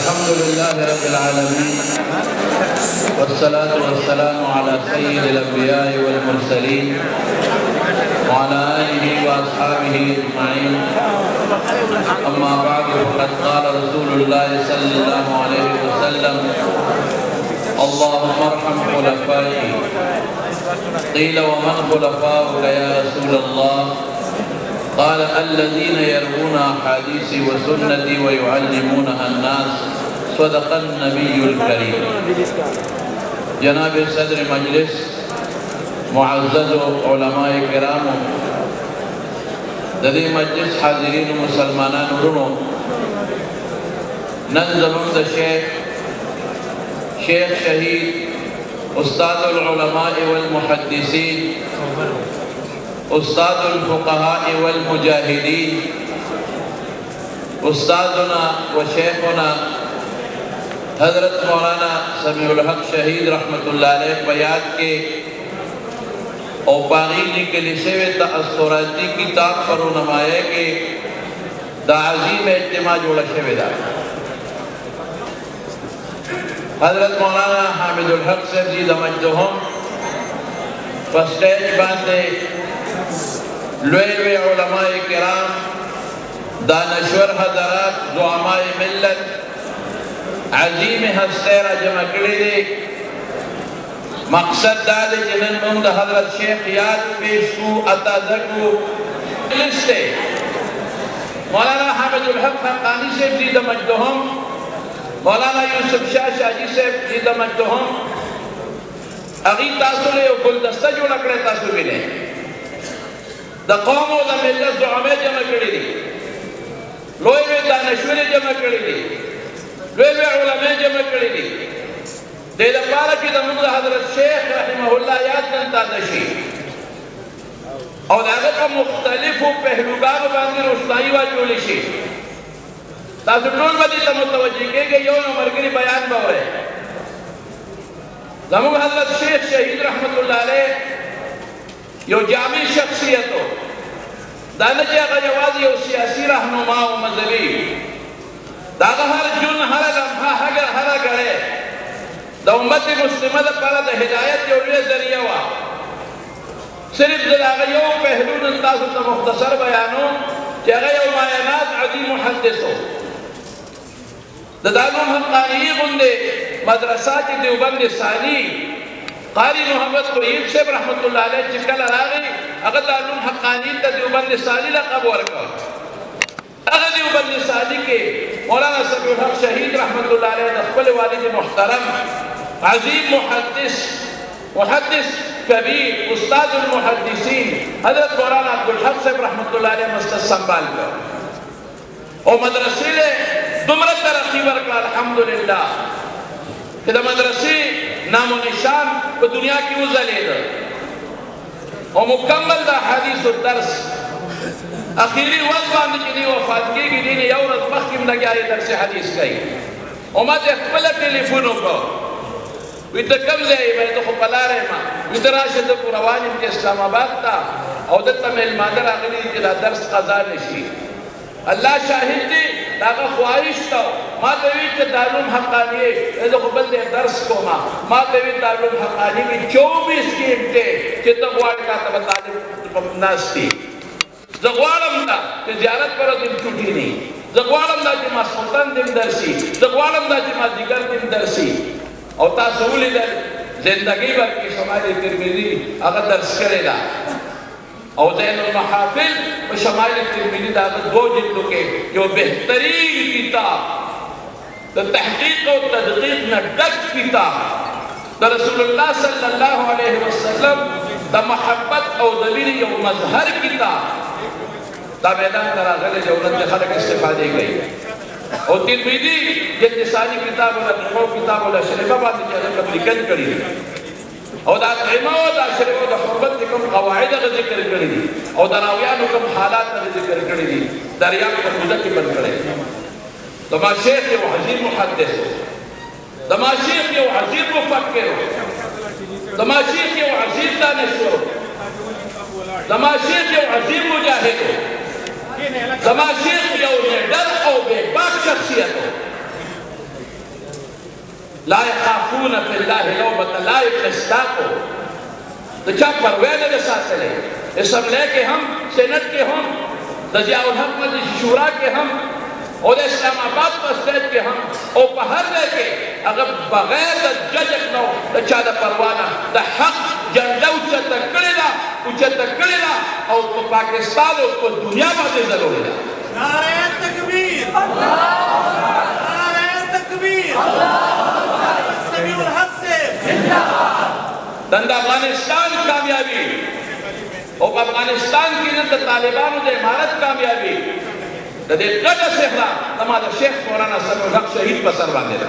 अल्हम्दुलिल्लाह रब्बिल आलमीन वस्सलातु वस्सलामु अला सय्यिदिल अंबिया'i वल मुरसलीन व अला आलिहि व अस्हाबिहि अजमईन। अम्मा बअद, फ़क़द क़ाल रसूलुल्लाह सल्लल्लाहु अलैहि वसल्लम अल्लाहुम्मा अरहम खुलफ़ाई। क़ील व मन खुलफ़ाउक या रसूलल्लाह? क़ाल अल्लज़ीना यरवूना अहादीसी व सुन्नती व युअल्लिमूनहा अन्नास। सदक़न नबियुल करीम। जनाब सदर मजलिस, मुअज़्ज़ज़ उलमाए किराम, ददी मजलिस हाज़िरीन मुसलमानान रुनो, नन ज़रूर शेख शहीद उस्तादुल उलमाए वल मुहद्दिसीन, उस्तादुल फुक़हाए वल मुजाहिदीन, उस्तादुना व शेखुना हज़रत मौलाना समीउल हक शहीद रहमतुल्लाह अलैह बयात के और बागी के लिखे हुए तअस्सुराती किताब पर नमाए के दाज़ीम इज्तिमा जोड़ा शेवेदा हज़रत मौलाना हामिदुल हक से जी दमजहुम स्टेज बांधे लोए उलमाए किराम, दानश्वर हज़रात, दुआमाए मिल्लत, अजीम हस्तेरा जमा कड़ी दे। मकसद दादे जिनन मुंद हज़रत शेख याद पेश को अता दकु लिस्टे मौलाना हामिदुल हक हक़ानी से जी दमजहुम, मौलाना यूसुफ शाह शाजी से जी दमजहुम अगी तासुले गुलदस्ता जो लकड़े तासु मिले द कौम व द मिल्लत दुआमे जमा कड़ी दी, लोए में दानश्वर जमा कड़ी दी, लोए उलमा जमा कड़ी दी। दे दपारा की दमुद हज़रत शेख रहमहुल्लाह याद करता दशी और आगे का मुख्तलिफ पहलुगान बांधी रोशनाई व जोलिशी तासु टोल बदी तमुतवज्जी के यौन मरगरी बयान बवरे दमुद हज़रत शेख शहीद रहमतुल्लाह अलैह यो जामी शख्सियत हो दानजा का जवाज़ यो सियासी रहनुमा व मजहबी दागा हर जुन हर लम्हा हर गड़े द उम्मत मुस्लिमा पर द हिदायत जो जरिया वा सिर्फ जलागा यो पहलू नंताज द मुख्तसर बयानो जगह यो मायनात अजीम मुहद्दिस हो द दारुल हक़ानी गुंदे मदरसा की देवबंद सानी कारी मोहम्मद क़रीब से रहमतुल्लाह अलैह चिकल रागी अगर दारुल हक़ानी द देवबंद सानी लक़ब वरका अगर देवबंद सानी के मौलाना समीउल हक शहीद रहमतुल्लाह अलैह दखल वालिद मुहतरम अजीम मुहद्दिस कबीर उस्तादुल मुहद्दिसीन हज़रत मौलाना अब्दुल हक साहब रहमतुल्लाह अलैह मस्जिद संभाल कर और मदरसे ने दुमरा तरक्की वर्क अल्हम्दुलिल्लाह कि मदरसे नामो निशान वो दुनिया की उजले और मुकम्मल दा हदीस और दर्स आखिरी वक्त बांध की वफात की दिन यौरत मखिम न गया दर्स हदीस कई और मैं अकबल टेलीफोन को विद कम से मैं तो पला रहे मां विदराशद पुरवान के इस्लामाबाद था और दत्ता में मादर अगली के दर्स कज़ा नशी अल्लाह शाहिद थी दागा ख्वाहिश था माँ देवी के दारुल हक़ानी ये तो क़बल दे दर्स को माँ देवी दारुल हक़ानी की 24 की इम्ते चित्त गुआड़ का तबतालिब नास्ती जगवाड़म दा कि ज़ियारत पर दिन छुट्टी नहीं जगवाड़म दा कि माँ सुल्तान दिन दर्सी जगवाड़म दा कि माँ दिगर दिन दर्सी और तासुल इधर ज़िंदगी भर की शमाइल तिरमिज़ी अगर दर्स करेगा और ज़ैनुल महाफ़िज़ और शमाइल तिरमिज़ी दा दो जिल्दों के जो बेहतरीन किताब तो तहक़ीक़ और तदक़ीक़ न डक किताब तो रसूलुल्लाह सल्लल्लाहु अलैहि वसल्लम दा महब्बत और दबीरी और मज़हर किताब दा मैदान करा गले जौलत के खलक इस्तेफादे गई और तिरमिज़ी ये निसानी किताब वाला दुखों किताब वाला शरीफ़ा बात जैसे कब्लिकन करी और दा इमा और दा शरीफ़ दा हुर्मत कम क़वाइद का ज़िक्र करी और दरावियान कम हालात का ज़िक्र करी दरिया को खुदा की बन करे तो मा शेख ये अजीम मुहद्दिस हो तो मा शेख ये अजीम मुफक्किर हो तो मा शेख ये अजीम दानिश्वर हो तो मा शेख ये अजीम मुजाहिद हो जमा शेख यो डर और बेबाक शख्सियत हो لا يخافون في الله لومة لائم نستا کو تو چا پرویل دے ساتلے اسمبلے کے ہم سینٹ کے ہم ضیاء الحق مجلس شورا کے ہم اور اسلام آباد مسجد کے ہم اور پہر دے کے اگر بغیر دا ججک نو دا چا دا پروانا دا حق جنڈا اچھتا کڑیلا اور پاکستان اور دنیا بازے ضروری دا نعرہ تکبیر نعرہ تکبیر سمیع الحق سے دند افغانستان کامیابی اور افغانستان کی نت طالبانوں دے امارت کامیابی دے قدر سے احرام نماز شیخ مولانا سمیع الحق شہید پر سر باندھے دا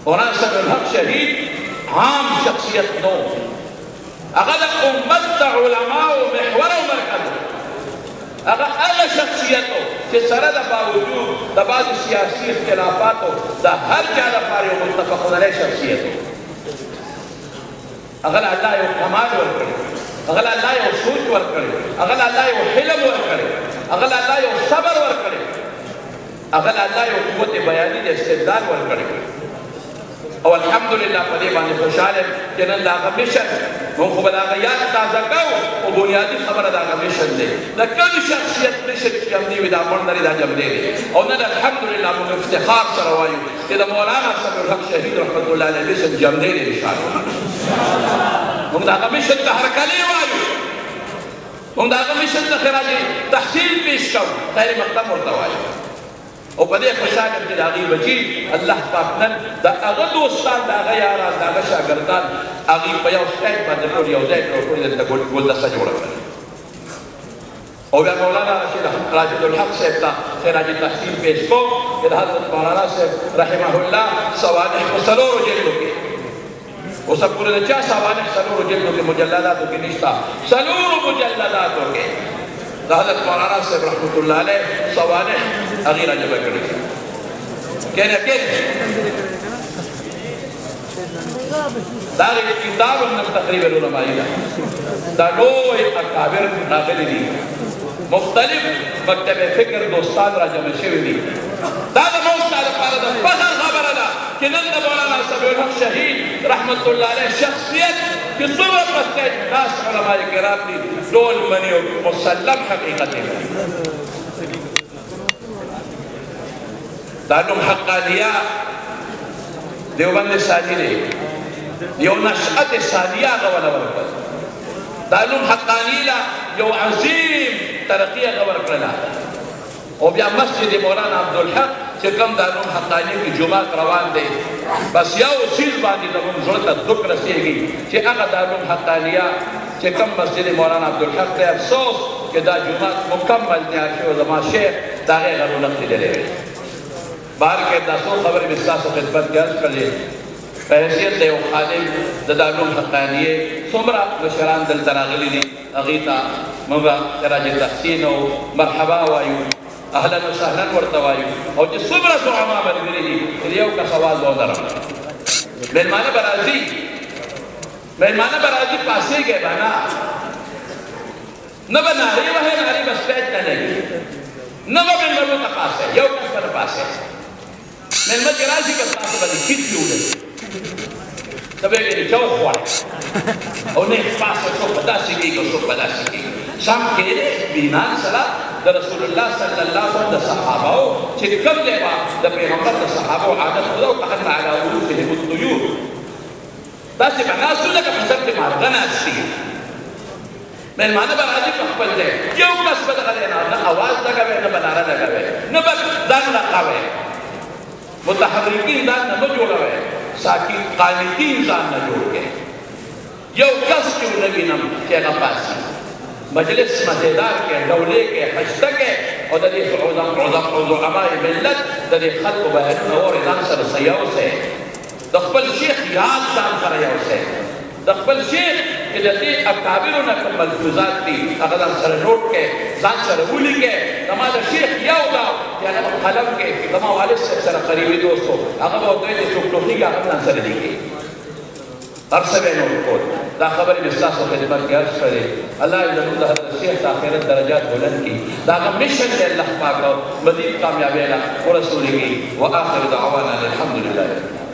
مولانا سمیع الحق شہید عام شخصیت نو اگر امت دا علماء و محور و مرکز اگر اغا شخصیتو کہ سرد باوجود دا بعض سیاسی اختلافاتو دا ہر جانا پاری و متفق علیہ شخصیتو اگر اللہ یو کمال ورکڑے اگر اللہ یو سوچ ورکڑے اگر اللہ یو حلم ورکڑے اگر اللہ یو صبر ورکڑے اگر اللہ یو قوت بیانی دے استدلال ورکڑے او الحمدللہ پدے بانے خوشحال ہے جنن لاغا مشن من خوب لاغا یاد تازہ کہو او بنیادی خبر لاغا مشن دے لکن شخصیت مشن جمدی ودا مندری دا جمدے دے او نن الحمدللہ من افتخار سروائیو کہ دا مولانا سمیع الحق شہید رحمت اللہ علیہ مشن جمدے دے انشاءاللہ من لاغا مشن دا حرکلی وائیو من لاغا مشن دا خراج تحصیل پیش کرو خیر مقدم مرتوائیو او پدے خوشحال ابن داغی بچی اللہ پاکنن دا اغا دوستان دا اغا یاران دا اغا شاگردان اغی پیاو سٹیج پر دکور یو زید روکوری دلتا گل دستا جوڑا کرنے او بیا مولانا راشد الحق صاحب تا خیراجی تحصیل پیش کو کہ حضرت مولانا صاحب رحمہ اللہ سوانح کو سلور جلدو کے وہ سب پورے نچا سوانح سلور جلدو کے مجلداتو کے نشتا سلور مجلداتو کے حضرت مولانا صاحب رحمت اللہ علیہ سوانح اغیرہ جبہ کرنے کہنے دار کتاب انم تقریب علمائی دا نوع اکابر ناقلی دی مختلف مکتب فکر دوستان را جمع شوی دی دا موسیٰ پارا دا فخر خبر دا کہ نند مولانا سمیع الحق شہید رحمت اللہ علیہ شخصیت کہ صبح مسجد ناس علماء کرام دی دول منی و مسلم حقیقت ہے دانم حقانیہ دیوبند ثانی لے یو نشأت ثانیہ غولا ورکل دانم حقانیہ یو عظیم ترقیہ غورکلنا او بیا مسجد مولانا عبدالحق چکم دانم حقانی کی جمعہ روان دے بس یو چیز باندی دانم ضرورت دک رسے گی چی اگا دانم حقانیہ چکم مسجد مولانا عبدالحق دے افسوس کہ دا جمعہ مکمل نیاشی و زمان شیخ داغے غرو نقلی دے لے باہر کے داسو خبر مستاس و خدمت گرز کر لے حیثیت دے و خادم دانم حقانیے سمرہ مشران دل تراغلی دی اغیتا مبا خراج تحسین و مرحبا وائیو اہلا و سہلا ورطوائیو اور جس سمرہ سعما بلگری دی لیو کا سوال بہت رہا مہمانہ برازی پاسے گئے بانا نبا ناری وہے ناری بس پیٹ نہ لگی نبا مہمانوں کا پاس ہے یو کس پر پاس ہے مہمان جرازی کا پاس بلی کت کیوں لگی تبے کہ جو خوائے انہیں پاس ہے سو پتا سکی گا سو پتا سکی گا شام کے لئے بینان صلاح دا رسول اللہ صلی اللہ علیہ وسلم دا صحابہو چھے کم لے با دا پیغمبر دا صحابہو عادت خدا و تحن علا علوفہم الطیور دا سے بناسو لکا حضرت مارغنا سی مہمانہ برازی پخپل دے کیوں کس بدغا لینا نا آواز لگاوے نا بنارا لگاوے نا دان لقاوے متحرکین دان نا مجوڑاوے ساکین قانتین زان نا جوڑ کے یو کس کیوں نبینم کہ غفاسی مجلس مزیدار کے دولے کے حجتہ کے اور دا دیکھ عظماء ملت دا دیکھ خلق و بہنون اور ادان سر سیاو سے دخبل شیخ یاد دان سر یاو سے دخبل شیخ کہ جاتی اکابروں نے کم ملفوظات دی اقدام سر نوٹ کے زان سر اولی کے نماز شیخ یاو دا یا نماز قلم کے نماز والد سے سر قریبی دوستو اگر وہ دوئے جو چکلوخی کا اپنا سر دی گئی عرصہ بے نوٹ کھول दा खबर विस्तास और खिदमत के अर्ज करे अल्लाह जरूर सेहत आखिरत दर्जात बुलंद की दा मिशन के अल्लाह पाक मजीद कामयाबी और रसूल की व आखिर दावाना अल्हम्दुलिल्लाह।